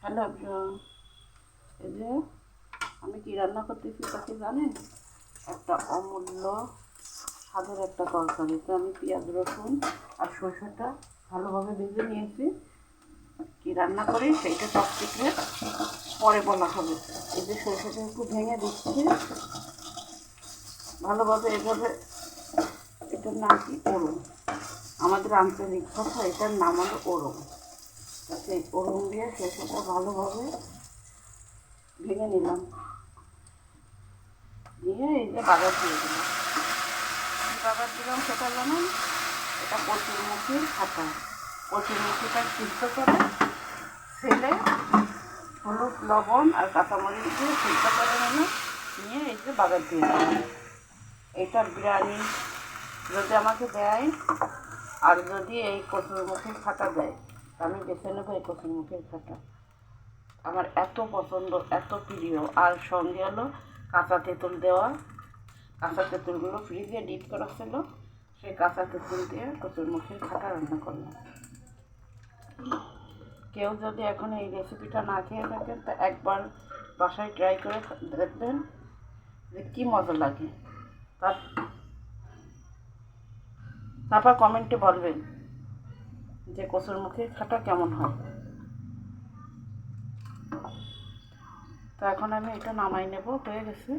Hello everyone, এই যে আমি কি রান্না করতেছি তা কি জানেন? একটা অমূল্য স্বাদের একটা তরকারি। তো আমি পেঁয়াজ রসুন আর সরষেটা ভালোভাবে ভেজে নিয়েছি। কি রান্না করি সেইটা টপ সিক্রেট, পরে বলা হবে। এই যে সরষেটা একটু ভেঙে দিচ্ছি ভালোভাবে। এভাবে এটার নাম কি ওড়ং, আমাদের আঞ্চলিক ভাষা এটার নাম হলো ওড়ং। সেই ওড়ং দিয়ে সরষেটা ভালোভাবে ভেঙে নিলাম, দিয়ে এই যে বাগার দিয়ে দিলাম। কী বাগার দিলাম সেটা জানেন? এটা কচুরমুখির খাতা। কচুরমুখিটা সিদ্ধ করে ফেলে হলুদ লবণ আর কাঁচামরিচ দিয়ে সিদ্ধ করে নিয়ে এই যে বাগার দিয়ে দিলাম। এইটা বিরিয়ানি যদি আমাকে দেয়, আর যদি এই কচুরমুখির খাতা দেয়, আমি বেছে নেবো এই কচুরমুখির খাতা। আমার এত পছন্দ, এত প্রিয়। আর সঙ্গে হলো কাঁচা তেঁতুল দেওয়া। কাঁচা তেঁতুলগুলো ফ্রিজে ডিপ করা ছিল, সেই কাঁচা তেঁতুল দিয়ে কচুরমুখির খাটা রান্না করলাম। কেউ যদি এখন এই রেসিপিটা না খেয়ে থাকেন তা একবার বাসায় ট্রাই করে দেখবেন যে কী মজা লাগে। তারপর কমেন্টে বলবেন যে কচুরমুখির খাটা কেমন হয়। তো এখন আমি এটা নামাই নেব, হয়ে গেছে।